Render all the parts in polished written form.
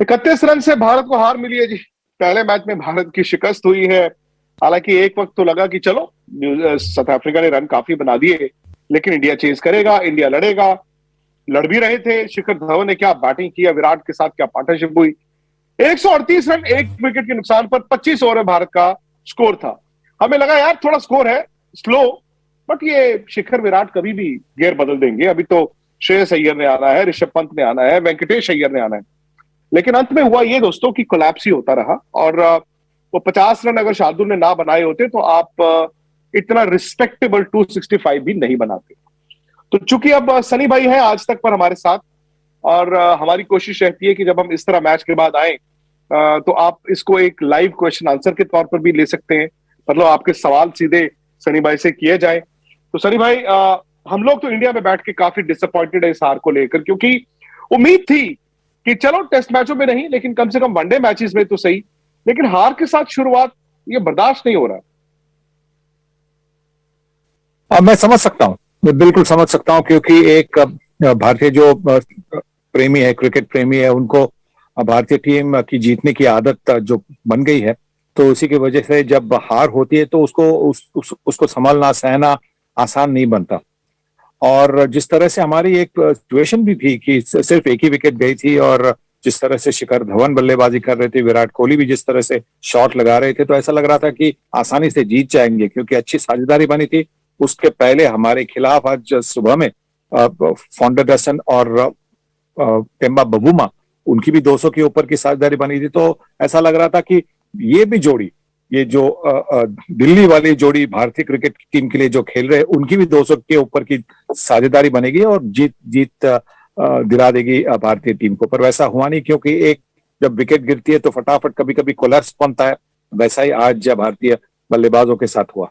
31 run से भारत को हार मिली है जी। पहले मैच में भारत की शिकस्त हुई है। हालांकि एक वक्त तो लगा कि चलो साउथ अफ्रीका ने रन काफी बना दिए, लेकिन इंडिया चेज करेगा, इंडिया लड़ेगा। लड़ भी रहे थे। शिखर धवन ने क्या बैटिंग किया, विराट के साथ क्या पार्टनरशिप हुई। 138 रन एक विकेट के नुकसान पर 25 ओवर में भारत का स्कोर था। हमें लगा यार थोड़ा स्कोर है स्लो, बट ये शिखर विराट कभी भी गियर बदल देंगे। अभी तो श्रेयस अय्यर ने आना है, ऋषभ पंत ने आना है, वेंकटेश अय्यर ने आना है। लेकिन अंत में हुआ ये दोस्तों कि कोलैप्स ही होता रहा। और वो 50 रन अगर शार्दुल ने ना बनाए होते तो आप इतना रिस्पेक्टेबल 265 भी नहीं बनाते। तो चूंकि अब सनी भाई है आज तक पर हमारे साथ, और हमारी कोशिश रहती है कि जब हम इस तरह मैच के बाद आए तो आप इसको एक लाइव क्वेश्चन आंसर के तौर पर भी ले सकते हैं। मतलब आपके सवाल सीधे सनी भाई से किए जाए। तो सनी भाई, हम लोग तो इंडिया में बैठ के काफी डिसअपॉइंटेड है इस हार को लेकर, क्योंकि उम्मीद थी कि चलो टेस्ट मैचों में नहीं लेकिन कम से कम वनडे मैचेस में तो सही। लेकिन हार के साथ शुरुआत ये बर्दाश्त नहीं हो रहा। मैं समझ सकता हूँ, मैं बिल्कुल समझ सकता हूँ, क्योंकि एक भारतीय जो प्रेमी है, क्रिकेट प्रेमी है, उनको भारतीय टीम की जीतने की आदत जो बन गई है, तो उसी की वजह से जब हार होती है तो उसको संभालना, सहना आसान नहीं बनता। और जिस तरह से हमारी एक सिचुएशन भी थी कि सिर्फ एक ही विकेट गई थी, और जिस तरह से शिखर धवन बल्लेबाजी कर रहे थे, विराट कोहली भी जिस तरह से शॉट लगा रहे थे, तो ऐसा लग रहा था कि आसानी से जीत जाएंगे, क्योंकि अच्छी साझेदारी बनी थी। उसके पहले हमारे खिलाफ आज सुबह में फॉन्डरसन और टेम्बा बबूमा, उनकी भी 200 के ऊपर की साझेदारी बनी थी। तो ऐसा लग रहा था कि ये भी जोड़ी, ये जो दिल्ली वाली जोड़ी भारतीय क्रिकेट टीम के लिए जो खेल रहे हैं, उनकी भी 200 के ऊपर की साझेदारी बनेगी और जीत दिला देगी भारतीय टीम को। पर वैसा हुआ नहीं, क्योंकि एक जब विकेट गिरती है तो फटाफट कभी कभी कोलैप्स बनता है। वैसा ही आज जब भारतीय बल्लेबाजों के साथ हुआ।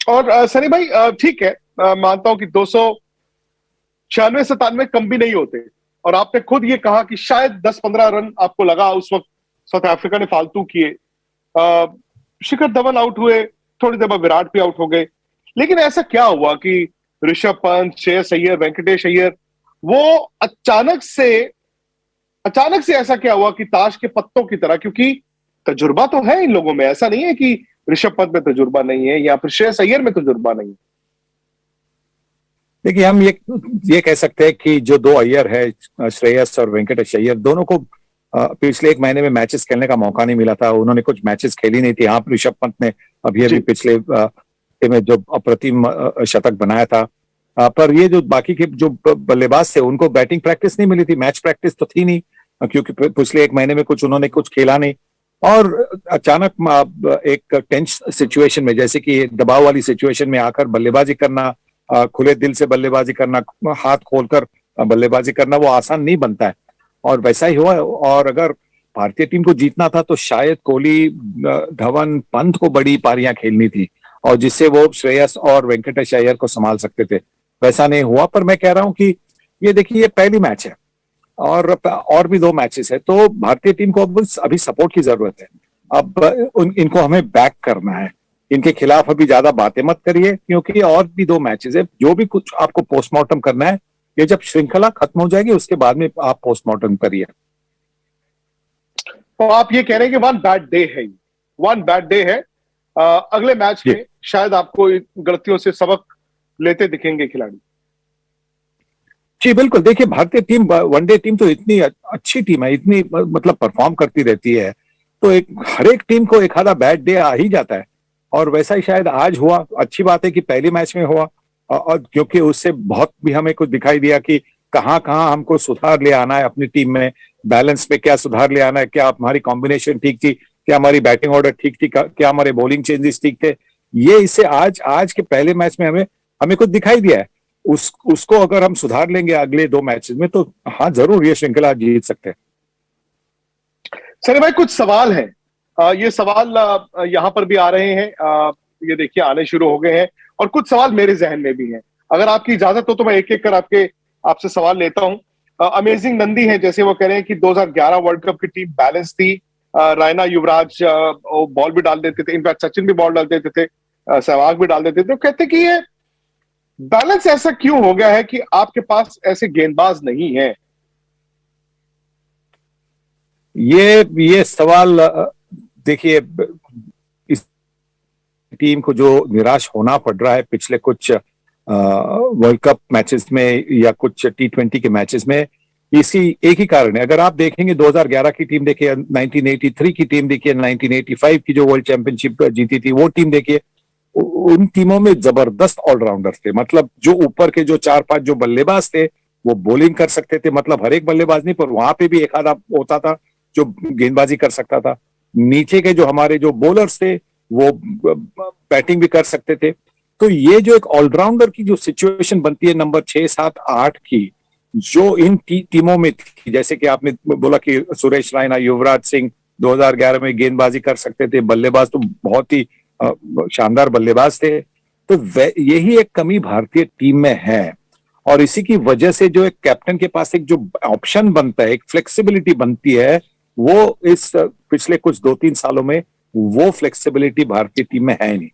और सनी भाई, ठीक है, मानता हूं कि 296-97 कम भी नहीं होते। और आपने खुद ये कहा कि शायद 10-15 रन आपको लगा उस वक्त साउथ अफ्रीका ने फालतू किए। शिखर धवन आउट हुए, थोड़ी देर बाद विराट भी आउट हो गए। लेकिन ऐसा क्या हुआ कि ऋषभ पंत, श्रेयस अय्यर, वेंकटेश अय्यर, वो अचानक से ऐसा क्या हुआ कि ताश के पत्तों की तरह, क्योंकि तजुर्बा तो है इन लोगों में, ऐसा नहीं है कि ऋषभ पंत में तजुर्बा नहीं है या फिर श्रेयस अय्यर में तजुर्बा नहीं है। देखिए, हम ये कह सकते हैं कि जो दो अय्यर है, श्रेयस और वेंकटेश अय्यर, दोनों को पिछले एक महीने में मैचेस खेलने का मौका नहीं मिला था। उन्होंने कुछ मैचेस खेली नहीं थी। हाँ, ऋषभ पंत ने अभी पिछले में जो अप्रतिम शतक बनाया था, पर ये जो बाकी के जो बल्लेबाज थे, उनको बैटिंग प्रैक्टिस नहीं मिली थी, मैच प्रैक्टिस तो थी नहीं, क्योंकि पिछले एक महीने में उन्होंने कुछ खेला नहीं। और अचानक एक टेंस सिचुएशन में, जैसे कि दबाव वाली सिचुएशन में आकर बल्लेबाजी करना, खुले दिल से बल्लेबाजी करना, हाथ खोलकर बल्लेबाजी करना, वो आसान नहीं बनता है। और वैसा ही हुआ। और अगर भारतीय टीम को जीतना था तो शायद कोहली, धवन, पंत को बड़ी पारियां खेलनी थी, और जिससे वो श्रेयस और वेंकटेश अय्यर को संभाल सकते थे। वैसा नहीं हुआ। पर मैं कह रहा हूं कि ये देखिए, ये पहली मैच है और भी दो मैचेस है, तो भारतीय टीम को अभी सपोर्ट की जरूरत है। अब इनको हमें बैक करना है। इनके खिलाफ अभी ज्यादा बातें मत करिए, क्योंकि और भी दो मैचेस है। जो भी कुछ आपको पोस्टमार्टम करना है, ये जब श्रृंखला खत्म हो जाएगी उसके बाद में आप पोस्टमार्टम करिए। तो आप ये कह रहे हैं कि वन बैड डे है, वन बैड डे है। अगले मैच में शायद आपको गलतियों से सबक लेते दिखेंगे खिलाड़ी। जी बिल्कुल। देखिए, भारतीय टीम, वनडे टीम तो इतनी अच्छी टीम है, इतनी मतलब परफॉर्म करती रहती है, तो हर एक टीम को एक आधा बैड डे आ ही जाता है। और वैसा ही शायद आज हुआ। अच्छी बात है कि पहली मैच में हुआ, और क्योंकि उससे बहुत भी हमें कुछ दिखाई दिया कि कहाँ कहाँ हमको सुधार ले आना है अपनी टीम में, बैलेंस में क्या सुधार ले आना है, क्या हमारी कॉम्बिनेशन ठीक थी, क्या हमारी बैटिंग ऑर्डर ठीक थी, क्या हमारे बॉलिंग चेंजेस ठीक थे। ये इससे आज के पहले मैच में हमें कुछ दिखाई दिया है। उसको अगर हम सुधार लेंगे अगले दो मैचेस में, तो हाँ, जरूर ये श्रृंखला जीत सकते हैं। सनी भाई, कुछ सवाल हैं। ये सवाल यहां पर भी आ रहे हैं, ये देखिए आने शुरू हो गए हैं, और कुछ सवाल मेरे जहन में भी हैं। अगर आपकी इजाजत हो तो मैं एक एक कर आपसे सवाल लेता हूं। अमेजिंग नंदी है, जैसे वो कह रहे हैं कि 2011 वर्ल्ड कप की टीम बैलेंस थी। रायना, युवराज बॉल भी डाल देते थे, इनफैक्ट सचिन भी बॉल डाल देते थे, सहवाग भी डाल देते थे। तो कहते कि ये बैलेंस ऐसा क्यों हो गया है कि आपके पास ऐसे गेंदबाज नहीं है? ये सवाल देखिए, इस टीम को जो निराश होना पड़ रहा है पिछले कुछ वर्ल्ड कप मैचेस में या कुछ T20 के मैचेस में, इसी एक ही कारण है। अगर आप देखेंगे 2011 की टीम देखिए, 1983 की टीम देखिए, 1985 की जो वर्ल्ड चैंपियनशिप जीती थी वो टीम देखिए, उन टीमों में जबरदस्त ऑलराउंडर्स थे। मतलब जो ऊपर के जो 4-5 जो बल्लेबाज थे वो बॉलिंग कर सकते थे, मतलब हर एक बल्लेबाज नहीं, पर वहां पे भी एक आधा होता था जो गेंदबाजी कर सकता था। नीचे के जो हमारे जो बॉलर्स थे वो बैटिंग भी कर सकते थे। तो ये जो एक ऑलराउंडर की जो सिचुएशन बनती है नंबर 6, 7, 8 की, जो इन टीमों में थी, जैसे कि आपने बोला कि सुरेश रैना, युवराज सिंह 2011 में गेंदबाजी कर सकते थे, बल्लेबाज तो बहुत ही शानदार बल्लेबाज थे। तो यही एक कमी भारतीय टीम में है, और इसी की वजह से जो एक कैप्टन के पास एक जो ऑप्शन बनता है, एक फ्लेक्सिबिलिटी बनती है, वो इस पिछले कुछ 2-3 सालों में वो फ्लेक्सिबिलिटी भारतीय टीम में है नहीं।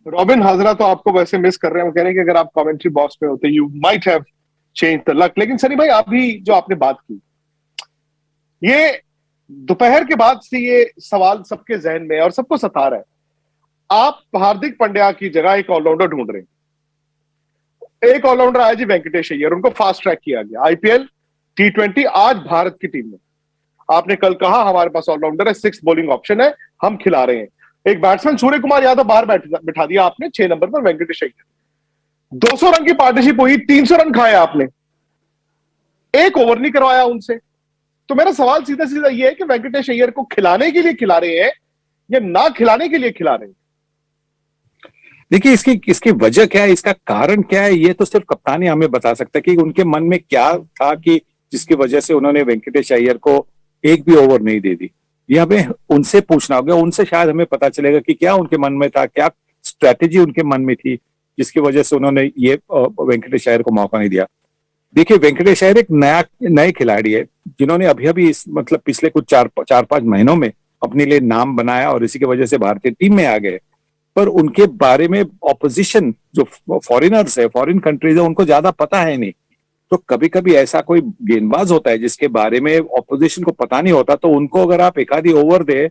रॉबिन हाजरा तो आपको वैसे मिस कर रहे हैं, वो कह रहे हैं कि अगर आप कमेंट्री बॉक्स में होते you might have change the luck. लेकिन सनी भाई, अभी जो आपने बात की, ये दोपहर के बाद से ये सवाल सबके जहन में और सबको सता रहा है। आप हार्दिक पांड्या की जगह एक ऑलराउंडर ढूंढ रहे हैं। एक ऑलराउंडर आया जी वेंकटेश अय्यर, उनको फास्ट ट्रैक किया गया। IPL T20 आज भारत की टीम में, आपने कल कहा हमारे पास ऑलराउंडर है, 6 बॉलिंग ऑप्शन है, हम खिला रहे हैं। एक बैट्समैन सूर्य कुमार यादव बाहर बिठा दिया आपने 6 नंबर पर, वेंकटेश अय्यर 200 रन की पार्टनरशिप हुई, 300 रन खाए आपने, एक ओवर नहीं करवाया उनसे। तो मेरा सवाल सीधा सीधा यह है कि वेंकटेश अय्यर को खिलाने के लिए खिला रहे हैं या ना खिलाने के लिए खिला रहे हैं? देखिए, इसकी वजह क्या है, इसका कारण क्या है, ये तो सिर्फ कप्तान ही हमें बता सकता है कि उनके मन में क्या था कि जिसकी वजह से उन्होंने वेंकटेश अय्यर को एक भी ओवर नहीं दे दी। ये हमें उनसे पूछना होगा, उनसे शायद हमें पता चलेगा कि क्या उनके मन में था, क्या स्ट्रेटेजी उनके मन में थी जिसकी वजह से उन्होंने ये वेंकटेश अय्यर को मौका नहीं दिया। देखिए, वेंकटेश अय्यर एक नए खिलाड़ी है जिन्होंने अभी मतलब पिछले कुछ 4-5 महीनों में अपने लिए नाम बनाया और इसी की वजह से भारतीय टीम में आ गए। पर उनके बारे में ऑपोजिशन जो फॉरेनर्स है, फॉरेन कंट्रीज है, उनको ज्यादा पता है नहीं। तो कभी कभी ऐसा कोई गेंदबाज होता है जिसके बारे में ऑपोजिशन को पता नहीं होता, तो उनको अगर आप एक आधी ओवर दे,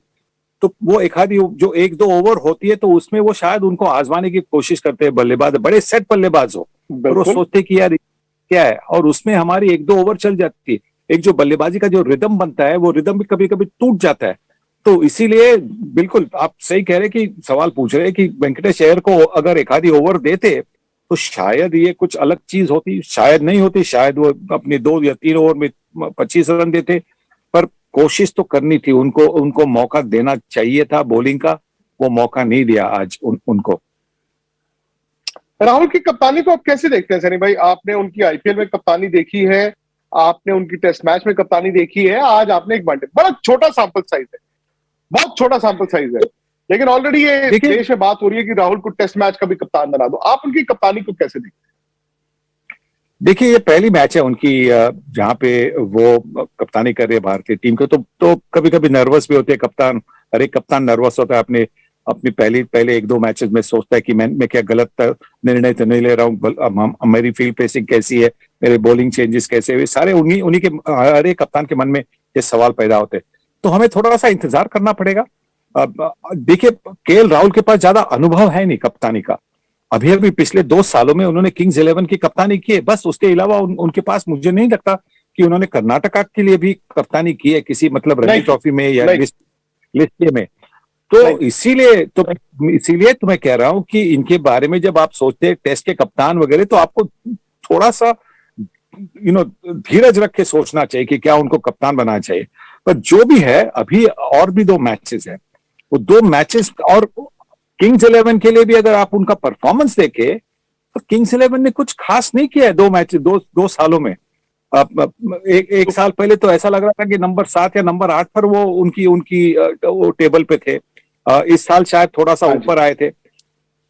तो वो एक आधी जो 1-2 ओवर होती है, तो उसमें वो शायद उनको आजमाने की कोशिश करते हैं। बल्लेबाज बड़े सेट बल्लेबाज हो और वो सोचते कि यार क्या है, और उसमें हमारी 1-2 ओवर चल जाती है। एक जो बल्लेबाजी का जो रिदम बनता है, वो रिदम भी कभी कभी टूट जाता है। तो इसीलिए बिल्कुल आप सही कह रहे हैं कि सवाल पूछ रहे हैं कि वेंकटेश अय्यर को अगर एक आधी ओवर देते तो शायद ये कुछ अलग चीज होती, शायद नहीं होती, शायद वो अपने 2 या 3 ओवर में 25 रन देते। पर कोशिश तो करनी थी, उनको मौका देना चाहिए था बॉलिंग का, वो मौका नहीं दिया आज उनको। राहुल की कप्तानी को आप कैसे देखते हैं सनी भाई? आपने उनकी IPL में कप्तानी देखी है, आपने उनकी टेस्ट मैच में कप्तानी देखी है, आज आपने एक वनडे, बड़ा छोटा सैंपल साइज है, बहुत छोटा सैंपल साइज है, लेकिन ऑलरेडी ये देश में बात हो रही है कि राहुल को टेस्ट मैच का भी कप्तान बना दो। आप उनकी कप्तानी को कैसे देखते हैं? देखिए, ये पहली मैच है उनकी जहां पे वो कप्तानी कर रहे हैं भारतीय टीम को, तो कभी कभी नर्वस भी होते हैं कप्तान। हर एक कप्तान नर्वस होता है अपनी पहले 1-2 मैचेस में, सोचता है कि मैं क्या गलत निर्णय तो नहीं ले रहा हूँ, मेरी फील्ड पेसिंग कैसी है, मेरे बॉलिंग चेंजेस कैसे हुए, सारे उन्हीं के हर एक कप्तान के मन में ये सवाल पैदा होते हैं। तो हमें थोड़ा सा इंतजार करना पड़ेगा। देखिए, KL राहुल के पास ज्यादा अनुभव है नहीं कप्तानी का। अभी पिछले 2 सालों में उन्होंने किंग्स 11 की कप्तानी की है, बस। उसके अलावा उनके पास मुझे नहीं लगता कि उन्होंने कर्नाटका के लिए भी कप्तानी की है किसी मतलब रणजी ट्रॉफी में या लिस्ट में। तो इसीलिए तो मैं कह रहा हूं कि इनके बारे में जब आप सोचते हैं टेस्ट के कप्तान वगैरह, तो आपको थोड़ा सा धीरज रख के सोचना चाहिए कि क्या उनको कप्तान बनाना चाहिए। पर जो भी है, अभी और भी 2 मैचेस है, वो 2 मैचेस, और किंग्स 11 के लिए भी अगर आप उनका परफॉर्मेंस देखे तो किंग्स 11 ने कुछ खास नहीं किया है 2 मैच 2 सालों में। एक साल पहले तो ऐसा लग रहा था कि नंबर 7 या नंबर 8 पर वो उनकी वो टेबल पे थे। इस साल शायद थोड़ा सा ऊपर आए थे।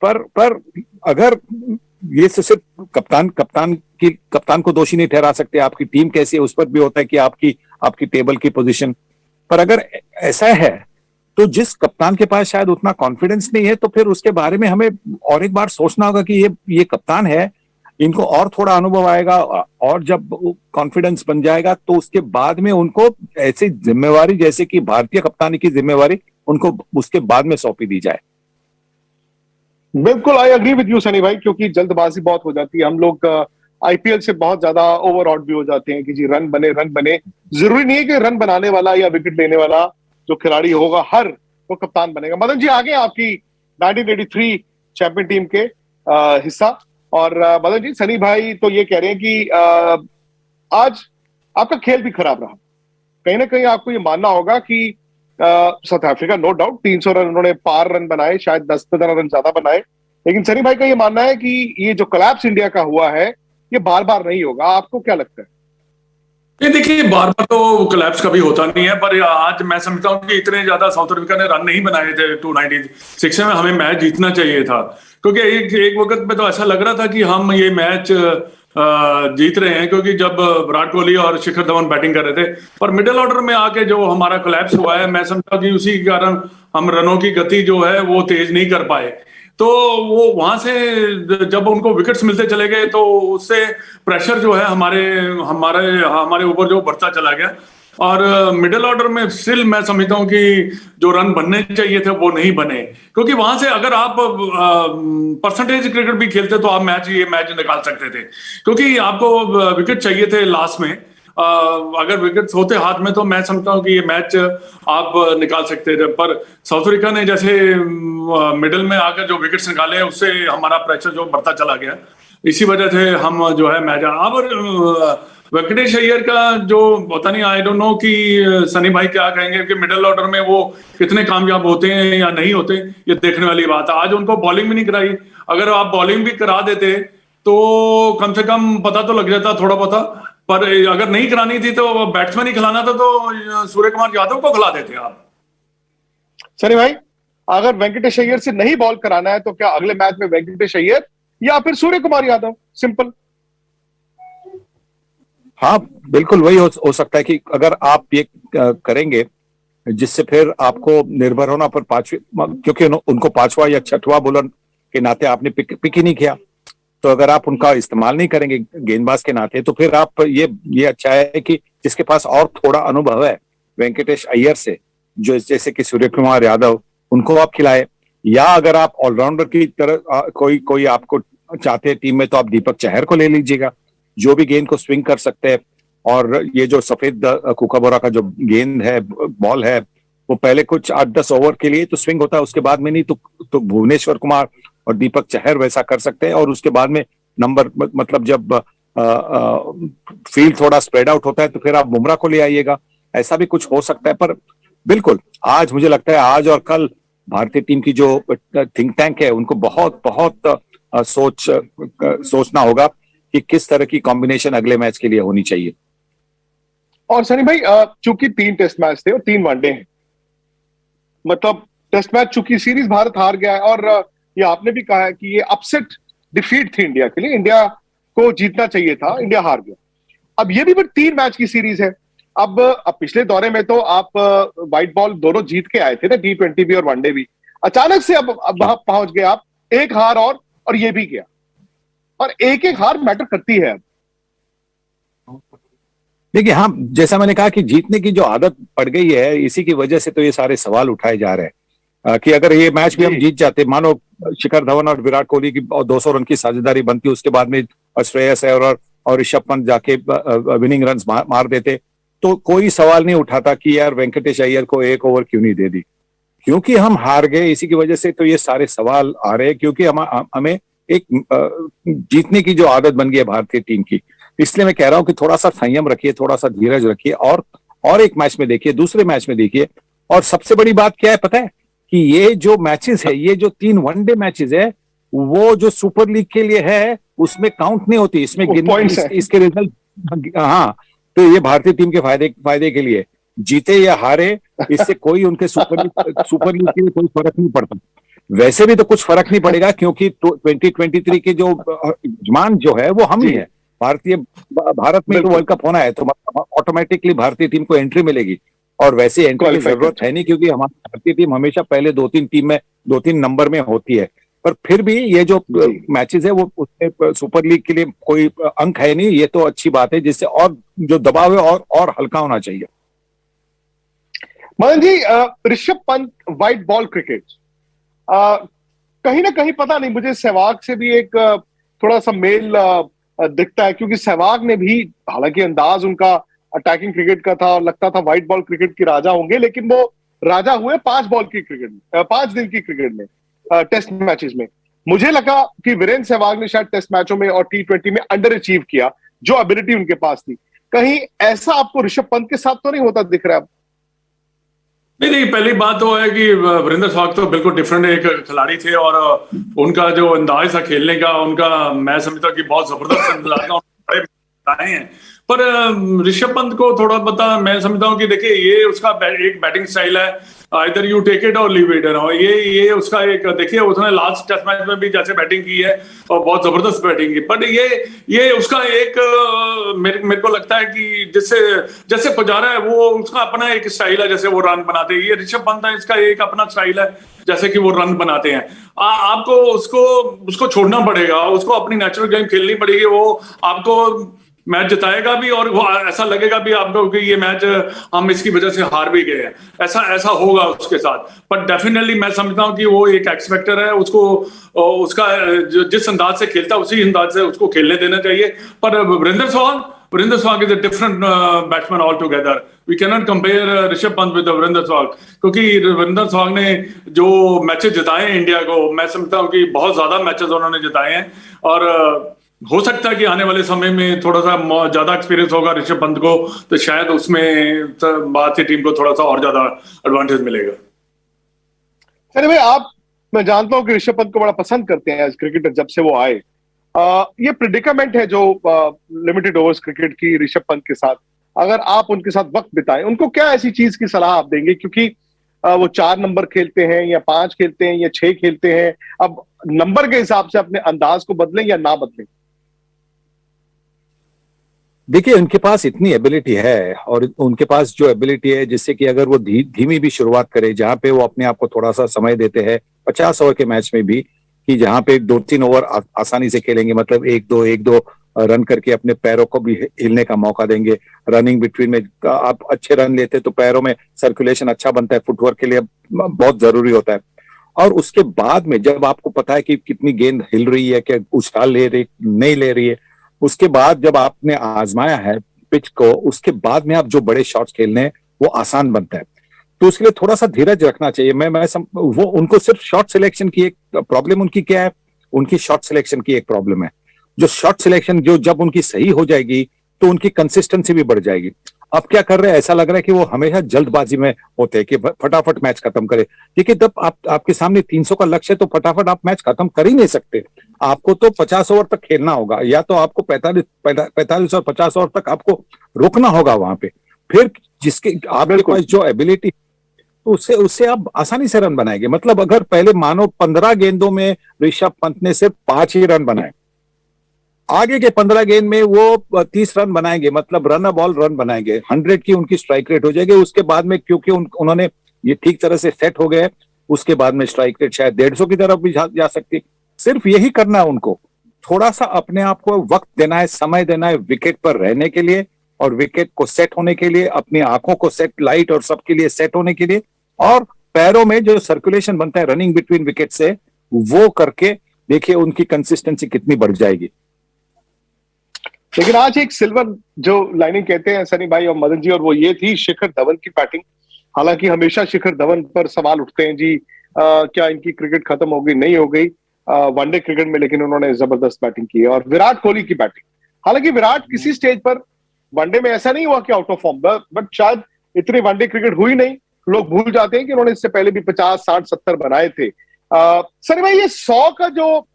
पर अगर ये सिर्फ कप्तान को दोषी नहीं ठहरा सकते, आपकी टीम कैसी है उस पर भी होता है कि आपकी टेबल की पोजीशन पर। अगर ऐसा है तो जिस कप्तान के पास शायद उतना कॉन्फिडेंस नहीं है, तो फिर उसके बारे में हमें और एक बार सोचना होगा कि ये कप्तान है, इनको और थोड़ा अनुभव आएगा और जब कॉन्फिडेंस बन जाएगा तो उसके बाद में उनको ऐसी जिम्मेवारी जैसे कि भारतीय कप्तानी की जिम्मेवारी उनको उसके बाद में सौंपी दी जाए। बिल्कुल, I agree with you Sunny भाई, क्योंकि जल्दबाजी बहुत हो जाती है। हम लोग आईपीएल से बहुत ज्यादा ओवरऑट भी हो जाते हैं कि जी रन बने रन बने। जरूरी नहीं है कि रन बनाने वाला या विकेट लेने वाला जो खिलाड़ी होगा हर वो कप्तान बनेगा। मदन जी आगे आपकी 1983 चैंपियन टीम के हिस्सा। और मदन जी, सनी भाई तो ये कह रहे हैं कि आज आपका खेल भी खराब रहा। कहीं ना कहीं आपको ये मानना होगा कि South Africa no doubt 300 run उन्होंने पार रन बनाए, शायद 10-15 रन ज्यादा बनाए, लेकिन सनी भाई का ये मानना है कि ये जो कोलैप्स इंडिया का हुआ है ये बार बार नहीं होगा। आपको क्या लगता है? नहीं, देखिए बार बार तो कोलैप्स कभी होता नहीं है, पर आज मैं समझता हूँ कि इतने ज्यादा साउथ अफ्रीका ने रन नहीं बनाए थे 296 में। हमें मैच जीतना चाहिए था, क्योंकि एक वक्त में तो ऐसा लग रहा था कि हम ये मैच जीत रहे हैं, क्योंकि जब विराट कोहली और शिखर धवन बैटिंग कर रहे थे। पर मिडिल ऑर्डर में आके जो हमारा कोलैप्स हुआ है, मैं समझता हूँ कि उसी के कारण हम रनों की गति जो है वो तेज नहीं कर पाए। तो वो वहां से जब उनको विकेट्स मिलते चले गए तो उससे प्रेशर जो है हमारे हमारे हमारे ऊपर जो बढ़ता चला गया। और मिडिल ऑर्डर में स्टिल मैं समझता हूं कि जो रन बनने चाहिए थे वो नहीं बने, क्योंकि वहां से अगर आप परसेंटेज क्रिकेट भी खेलते तो आप ये मैच निकाल सकते थे, क्योंकि आपको विकेट चाहिए थे लास्ट में। अगर विकेट्स होते हाथ में तो मैं समझता हूँ कि ये मैच आप निकाल सकते थे। पर साउथ अफ्रीका ने जैसे मिडिल में आकर जो विकेट्स निकाले उससे हमारा प्रेशर जो बढ़ता चला गया, इसी वजह से हम जो है मैच। अब वेंकटेश अय्यर का जो पता नहीं, आई डोंट नो कि सनी भाई क्या कहेंगे कि मिडिल ऑर्डर में वो कितने कामयाब होते हैं या नहीं होते, ये देखने वाली बात है। आज उनको बॉलिंग भी नहीं कराई। अगर आप बॉलिंग भी करा देते तो कम से कम पता तो लग जाता थोड़ा पता, पर अगर नहीं करानी थी तो बैट्समैन ही खिलाना था तो सूर्य कुमार यादव को खिला देते आप। सनी भाई, अगर वेंकटेश अय्यर से नहीं बॉल कराना है तो क्या अगले मैच में वेंकटेश अय्यर या फिर सूर्य कुमार यादव? सिंपल। हाँ बिल्कुल वही हो सकता है कि अगर आप ये करेंगे जिससे फिर आपको निर्भर होना पर पांचवी, क्योंकि उनको पांचवा या छठवां बॉलर के नाते आपने पिक ही नहीं किया, तो अगर आप उनका इस्तेमाल नहीं करेंगे गेंदबाज के नाते तो फिर आप ये अच्छा है कि जिसके पास और थोड़ा अनुभव है वेंकटेश अय्यर से, जो जैसे कि सूर्य कुमार यादव, उनको आप खिलाए। या अगर आप ऑलराउंडर की तरह कोई आपको चाहते हैं टीम में तो आप दीपक चहर को ले लीजिएगा, जो भी गेंद को स्विंग कर सकते हैं। और ये जो सफेद कूकाबोरा का जो गेंद है, बॉल है, वो पहले कुछ 8-10 ओवर के लिए तो स्विंग होता है, उसके बाद में नहीं। तो भुवनेश्वर कुमार और दीपक चहर वैसा कर सकते हैं। और उसके बाद में नंबर मतलब जब फील्ड थोड़ा स्प्रेड आउट होता है तो फिर आप बुमराह को ले आइएगा, ऐसा भी कुछ हो सकता है। पर बिल्कुल आज मुझे लगता है आज और कल भारतीय टीम की जो थिंक टैंक है उनको बहुत बहुत सोचना होगा कि किस तरह की कॉम्बिनेशन अगले मैच के लिए होनी चाहिए। और सनी भाई, चूंकि 3 टेस्ट मैच थे और 3 वनडे हैं, मतलब टेस्ट मैच चूंकि सीरीज भारत हार गया है, और ये आपने भी कहा है कि ये अपसेट डिफीट थी इंडिया के लिए, इंडिया को जीतना चाहिए था, इंडिया हार गया। अब ये भी फिर 3 मैच की सीरीज है। अब पिछले दौरे में तो आप व्हाइट बॉल दोनों जीत के आए थे ना, T20 भी और वनडे भी। अचानक से अब वहां पहुंच गए आप, एक हार और ये भी गया, और एक हार मैटर करती है। देखिए हाँ, जैसा मैंने कहा कि जीतने की जो आदत पड़ गई है, इसी की वजह से तो ये सारे सवाल उठाए जा रहे हैं कि अगर ये मैच भी हम जीत जाते, मानो शिखर धवन और विराट कोहली की 200 रन की साझेदारी बनती, उसके बाद में श्रेयस अय्यर और ऋषभ पंत जाके विनिंग रन मार देते, तो कोई सवाल नहीं उठाता कि यार वेंकटेश अय्यर को 1 ओवर क्यों नहीं दे दी। क्योंकि हम हार गए, इसी की वजह से तो ये सारे सवाल आ रहे हैं, क्योंकि हमें एक जीतने की जो आदत बन गई है भारतीय टीम की। इसलिए मैं कह रहा हूं कि थोड़ा सा संयम रखिए, थोड़ा सा धीरज रखिए, और एक मैच में देखिए, दूसरे मैच में देखिए। और सबसे बड़ी बात क्या है पता है कि ये जो मैचेस है, ये जो 3 वनडे मैचेस है, वो जो सुपर लीग के लिए है उसमें काउंट नहीं होती, इसमें इसके रिजल्ट। हाँ, तो ये भारतीय टीम के फायदे के लिए, जीते या हारे इससे कोई उनके सुपर लीग के लिए कोई फर्क नहीं पड़ता। वैसे भी तो कुछ फर्क नहीं पड़ेगा, क्योंकि 2023 के जो यजमान जो है वो हम ही है। भारत में तो वर्ल्ड कप होना है तो ऑटोमेटिकली भारतीय टीम को एंट्री मिलेगी, और वैसे एंट्री की जरूरत है नहीं, क्योंकि हमारी भारतीय टीम हमेशा पहले 2-3 टीम में 2-3 नंबर में होती है। पर फिर भी ये जो मैचेस है वो उसमें सुपर लीग के लिए कोई अंक है नहीं, ये तो अच्छी बात है, जिससे और जो दबाव है और हल्का होना चाहिए। Madan ji, Rishabh Pant white ball cricket कहीं ना कहीं पता नहीं, मुझे सहवाग से भी एक थोड़ा सा मेल दिखता है, क्योंकि सहवाग ने भी, हालांकि अंदाज उनका अटैकिंग क्रिकेट का था और लगता था व्हाइट बॉल क्रिकेट के राजा होंगे, लेकिन वो राजा हुए 5 बॉल की क्रिकेट में, 5 दिन की क्रिकेट में, टेस्ट मैचेस में। मुझे लगा कि वीरेंद्र सहवाग ने शायद टेस्ट मैचों में और T20 में अंडर अचीव किया, जो एबिलिटी उनके पास थी। कहीं ऐसा आपको ऋषभ पंत के साथ तो नहीं होता दिख रहा है? नहीं नहीं, पहली बात तो है कि वीरेंद्र सहवाग तो बिल्कुल डिफरेंट एक खिलाड़ी थे, और उनका जो अंदाज था खेलने का, उनका मैं समझता हूँ कि बहुत जबरदस्त अंदाज था, बड़े आए हैं। पर ऋषभ पंत को थोड़ा पता, मैं समझता हूँ कि देखिए ये उसका एक बैटिंग स्टाइल है, आइदर यू टेक इट और लीव इट, ये उसका एक, देखिए उसने लास्ट टेस्ट मैच में भी जैसे बैटिंग की है और बहुत जबरदस्त बैटिंग की, बट ये उसका एक मेरे को लगता है कि जैसे पुजारा है वो उसका अपना एक स्टाइल है, जैसे वो रन बनाते हैं, ये ऋषभ पंत है इसका एक अपना स्टाइल है, जैसे कि वो रन बनाते हैं। आपको उसको छोड़ना पड़ेगा, उसको अपनी नेचुरल गेम खेलनी पड़ेगी, वो आपको मैच जिताएगा भी, और वो ऐसा लगेगा भी आपको कि ये मैच हम इसकी वजह से हार भी गए हैं, ऐसा होगा उसके साथ। पर डेफिनेटली मैं समझता हूँ कि वो एक एक्स फैक्टर है, उसको उसका जिस अंदाज से खेलता है उसी अंदाज से उसको खेलने देना चाहिए। पर Virender Sehwag is a different batsman all together, we can not compare Rishabh Pant with Virender Sehwag, क्योंकि वीरेंद्र सहवाग ने जो मैचेस जिताए हैं इंडिया को, मैं समझता हूँ कि बहुत ज्यादा मैचेस उन्होंने जिताए हैं, और हो सकता है कि आने वाले समय में थोड़ा सा ज्यादा एक्सपीरियंस होगा ऋषभ पंत को, तो शायद उसमें भारतीय टीम को थोड़ा सा और ज्यादा एडवांटेज मिलेगा। चलिए भाई, मैं जानता हूं कि ऋषभ पंत को बड़ा पसंद करते हैं एज क्रिकेटर, जब से वो आए। ये प्रेडिकामेंट है जो लिमिटेड ओवर्स क्रिकेट की ऋषभ पंत के साथ, अगर आप उनके साथ वक्त बिताएं, उनको क्या ऐसी चीज की सलाह आप देंगे? क्योंकि वो 4 नंबर खेलते हैं या 5 खेलते हैं या 6 खेलते हैं, अब नंबर के हिसाब से अपने अंदाज को बदलें या ना बदलें? देखिए उनके पास इतनी एबिलिटी है, और उनके पास जो एबिलिटी है जिससे कि अगर वो धीमी भी शुरुआत करे, जहां पे वो अपने आप को थोड़ा सा समय देते हैं 50 ओवर के मैच में भी, कि जहां पे 2-3 ओवर आसानी से खेलेंगे, मतलब 1-2 रन करके अपने पैरों को भी हिलने का मौका देंगे। रनिंग बिटवीन में आप अच्छे रन लेते तो पैरों में सर्कुलेशन अच्छा बनता है, फुटवर्क के लिए बहुत जरूरी होता है। और उसके बाद में जब आपको पता है कि कितनी गेंद हिल रही है, क्या उछाल ले रही नहीं ले रही है, उसके बाद जब आपने आजमाया है पिच को, उसके बाद में आप जो बड़े शॉट्स खेलने हैं वो आसान बनता है। तो उसके लिए थोड़ा सा धीरज रखना चाहिए। वो उनको सिर्फ शॉट सिलेक्शन की एक प्रॉब्लम उनकी क्या है, उनकी शॉट सिलेक्शन की एक प्रॉब्लम है। जो शॉट सिलेक्शन जो जब उनकी सही हो जाएगी तो उनकी कंसिस्टेंसी भी बढ़ जाएगी। अब क्या कर रहे हैं, ऐसा लग रहा है कि वो हमेशा जल्दबाजी में होते हैं कि फटाफट मैच खत्म करे। देखिए जब आपके सामने 300 का लक्ष्य है तो फटाफट आप मैच खत्म कर ही नहीं सकते। आपको तो 50 ओवर तक खेलना होगा, या तो आपको 45 और 50 ओवर तक आपको रुकना होगा वहां पे। फिर जिसके आपके पास जो एबिलिटी, उससे आप आसानी से रन बनाएंगे। मतलब अगर पहले मानो 15 गेंदों में ऋषभ पंत ने सिर्फ 5 ही रन बनाए, आगे के 15 गेंद में वो 30 रन बनाएंगे, मतलब रन अ बॉल रन बनाएंगे, 100 की उनकी स्ट्राइक रेट हो जाएगी। उसके बाद में क्योंकि उन्होंने ये ठीक तरह से सेट हो गए, उसके बाद में स्ट्राइक रेट शायद 150 की तरफ भी जा सकती। सिर्फ यही करना है उनको, थोड़ा सा अपने आप को वक्त देना है, समय देना है विकेट पर रहने के लिए, और विकेट को सेट होने के लिए, अपनी आंखों को सेट, लाइट और सबके लिए सेट होने के लिए, और पैरों में जो सर्कुलेशन बनता है रनिंग बिटवीन विकेट से, वो करके देखिए उनकी कंसिस्टेंसी कितनी बढ़ जाएगी। लेकिन आज एक सिल्वर जो लाइनिंग कहते हैं सनी भाई और मदन जी, और वो ये थी शिखर धवन की बैटिंग। हालांकि हमेशा शिखर धवन पर सवाल उठते हैं जी, क्या इनकी क्रिकेट खत्म हो गई, नहीं हो गई वनडे क्रिकेट में, लेकिन उन्होंने जबरदस्त बैटिंग की। और विराट कोहली की बैटिंग, हालांकि विराट किसी स्टेज पर वनडे में ऐसा नहीं हुआ कि आउट ऑफ फॉर्म, बट शायद इतनी वनडे क्रिकेट हुई नहीं, लोग भूल जाते हैं कि उन्होंने इससे पहले भी 50, 60, 70 बनाए थे। सनी भाई, ये 100 का जो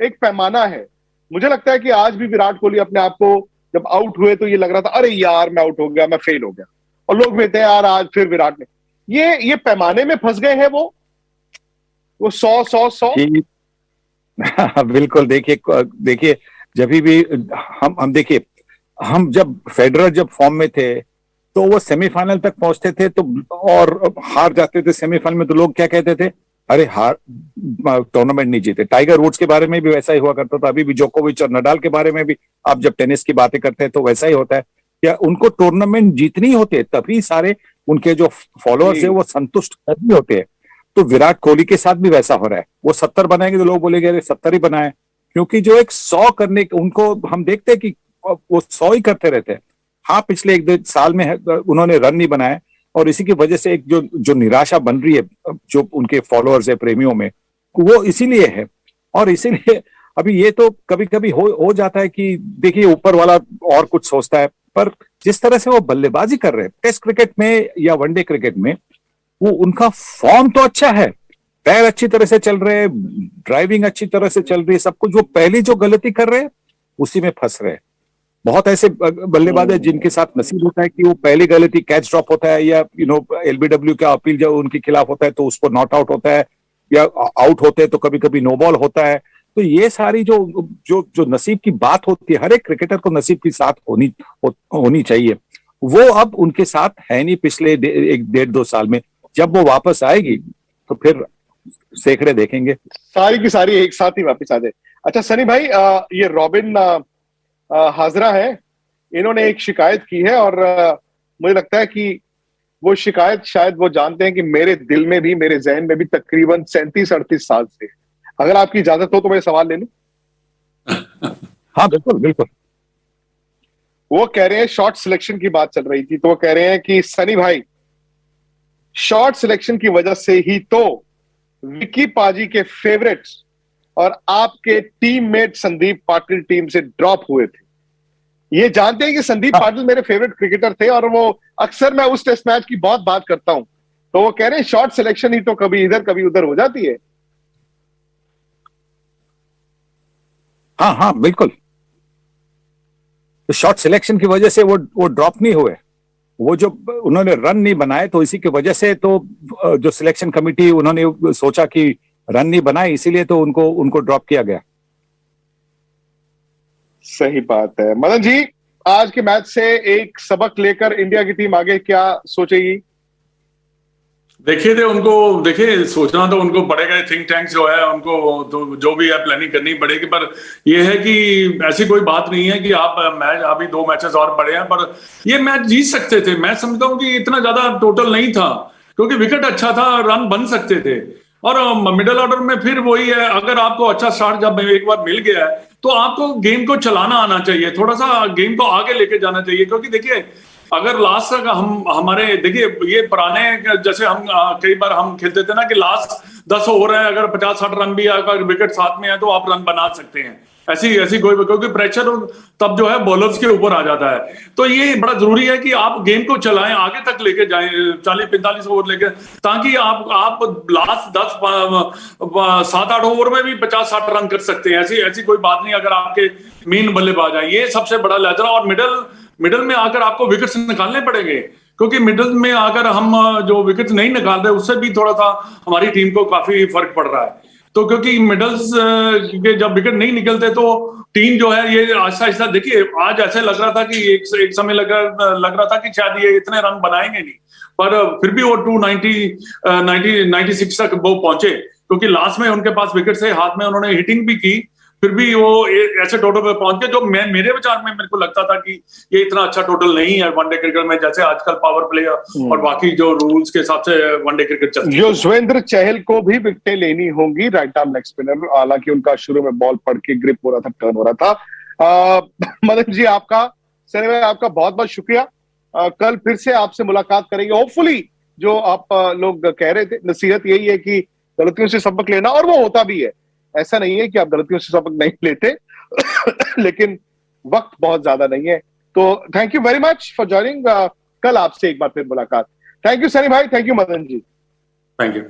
एक पैमाना है, मुझे लगता है कि आज भी विराट कोहली अपने आप को जब आउट हुए तो ये लग रहा था अरे यार मैं आउट हो गया, मैं फेल हो गया, और लोग कहते हैं यार आज फिर विराट ने ये पैमाने में फंस गए हैं वो 100। बिल्कुल। देखिए जब भी हम देखिए, हम जब फेडरर जब फॉर्म में थे तो वो सेमीफाइनल तक पहुंचते थे तो और हार जाते थे सेमीफाइनल में, तो लोग क्या कहते थे, अरे हार टूर्नामेंट नहीं जीते। टाइगर वुड्स के बारे में भी वैसा ही हुआ करता था, अभी भी जोकोविच और नडाल के बारे में भी आप जब टेनिस की बातें करते हैं तो वैसा ही होता है। क्या उनको टूर्नामेंट जीतनी होती है तभी सारे उनके जो फॉलोअर्स है वो संतुष्ट नहीं होते हैं। तो विराट कोहली के साथ भी वैसा हो रहा है, वो 70 बनाएंगे तो लोग बोलेंगे अरे 70 ही बनाए, क्योंकि जो एक 100 करने उनको हम देखते हैं कि वो 100 ही करते रहते हैं। हाँ, पिछले 1-2 साल में उन्होंने रन नहीं बनाए और इसी की वजह से एक जो निराशा बन रही है जो उनके फॉलोअर्स है, प्रेमियों में, वो इसीलिए है। और इसीलिए अभी ये तो कभी कभी हो जाता है कि देखिए ऊपर वाला और कुछ सोचता है, पर जिस तरह से वो बल्लेबाजी कर रहे हैं टेस्ट क्रिकेट में या वनडे क्रिकेट में, वो उनका फॉर्म तो अच्छा है, पैर अच्छी तरह से चल रहे हैं, ड्राइविंग अच्छी तरह से चल रही है, सब कुछ। वो पहली जो गलती कर रहे हैं उसी में फंस रहे हैं। बहुत ऐसे बल्लेबाज है जिनके साथ नसीब होता है कि वो पहली गलती कैच ड्रॉप होता है या एलबीडब्ल्यू का अपील जब उनके खिलाफ होता है तो उसको नॉट आउट होता है, या आउट होते हैं तो कभी कभी नो बॉल होता है। तो ये सारी जो नसीब की बात होती है, हर एक क्रिकेटर को नसीब की साथ होनी चाहिए। वो अब उनके साथ है नहीं पिछले 1-1.5-2 साल में। जब वो वापस आएगी तो फिर सैकड़े देखेंगे, सारी की सारी एक साथ ही वापस आ जाए। अच्छा सनी भाई, ये रॉबिन हाजरा है, इन्होंने एक शिकायत की है और मुझे लगता है कि वो शिकायत शायद वो जानते हैं कि मेरे दिल में भी, मेरे जहन में भी तकरीबन 37-38 साल से। अगर आपकी इजाजत हो तो मैं सवाल ले लूं? हाँ बिल्कुल बिल्कुल। वो कह रहे हैं, शॉर्ट सिलेक्शन की बात चल रही थी, तो वो कह रहे हैं कि सनी भाई, शॉर्ट सिलेक्शन की वजह से ही तो विकी पाजी के फेवरेट्स और आपके टीममेट संदीप पाटिल टीम से ड्रॉप हुए थे। ये जानते हैं कि संदीप पाटिल मेरे फेवरेट क्रिकेटर थे और वो अक्सर मैं उस टेस्ट मैच की बहुत बात करता हूं, तो वो कह रहे हैं शॉर्ट सिलेक्शन ही तो कभी इधर कभी उधर हो जाती है। हाँ हाँ बिल्कुल, तो शॉर्ट सिलेक्शन की वजह से वो ड्रॉप नहीं हुए। वो जो उन्होंने रन नहीं बनाए तो इसी की वजह से तो जो सिलेक्शन कमेटी उन्होंने सोचा कि रन नहीं बनाए, इसीलिए तो उनको ड्रॉप किया गया। सही बात है। मदन जी, आज के मैच से एक सबक लेकर इंडिया की टीम आगे क्या सोचेगी? देखिए सोचना तो उनको पड़ेगा। थिंक टैंक जो है उनको तो जो भी है प्लानिंग करनी पड़ेगी, पर ये है कि ऐसी कोई बात नहीं है कि आप मैच, अभी 2 मैचेस और पड़े हैं, पर ये मैच जीत सकते थे। मैं समझता हूँ कि इतना ज्यादा टोटल नहीं था क्योंकि विकेट अच्छा था, रन बन सकते थे। और मिडिल ऑर्डर में फिर वही है, अगर आपको अच्छा स्टार्ट जब एक बार मिल गया है तो आपको गेम को चलाना आना चाहिए, थोड़ा सा गेम को आगे लेके जाना चाहिए। क्योंकि देखिए अगर लास्ट तक हमारे देखिए ये पुराने जैसे हम कई बार हम खेलते थे ना कि लास्ट 10 ओवर है, अगर 50-60 रन भी अगर विकेट साथ में है तो आप रन बना सकते हैं। ऐसी कोई, क्योंकि प्रेशर तब जो है बॉलर्स के ऊपर आ जाता है। तो ये बड़ा जरूरी है कि आप गेम को चलाएं, आगे तक लेके जाएं 40-45 ओवर लेके, ताकि आप लास्ट 7-8 ओवर में भी 50-60 रन कर सकते हैं। ऐसी कोई बात नहीं अगर आपके मेन बल्लेबाज हैं। ये सबसे बड़ा लेजर। और मिडल में आकर आपको विकेट्स निकालने पड़ेंगे, क्योंकि मिडल में आकर हम जो विकेट्स नहीं निकाल रहे उससे भी थोड़ा सा हमारी टीम को काफी फर्क पड़ रहा है। तो क्योंकि मिडल्स के जब विकेट नहीं निकलते तो टीम जो है ये आहिस्ता आहिस्ता, देखिए आज ऐसे लग रहा था कि एक समय लग रहा था कि शायद ये इतने रन बनाएंगे नहीं, पर फिर भी वो 296 तक वो पहुंचे, क्योंकि लास्ट में उनके पास विकेट से हाथ में, उन्होंने हिटिंग भी की, फिर भी वो ऐसे टोटल पे पहुंच गए जो मेरे विचार में मेरे को लगता था कि ये इतना अच्छा टोटल नहीं है वनडे क्रिकेट में, जैसे आजकल पावर प्ले और बाकी जो रूल्स के हिसाब से वनडे क्रिकेट चलती है। युजवेंद्र चहल को भी विकेटें लेनी होंगी, राइट आर्म लेग स्पिनर, हालांकि उनका शुरू में बॉल पड़ के ग्रिप हो रहा था, टर्न हो रहा था। मदन जी आपका, सनी भाई आपका बहुत बहुत शुक्रिया। कल फिर से आपसे मुलाकात करेंगे। होपफुली जो आप लोग कह रहे थे, नसीहत यही है कि गलतियों से सबक लेना, और वो होता भी है। ऐसा नहीं है कि आप गलतियों से सबक नहीं लेते लेकिन वक्त बहुत ज्यादा नहीं है। तो thank you very much for joining. कल आपसे एक बार फिर मुलाकात। थैंक यू सनी भाई, thank you Madan ji. Thank you.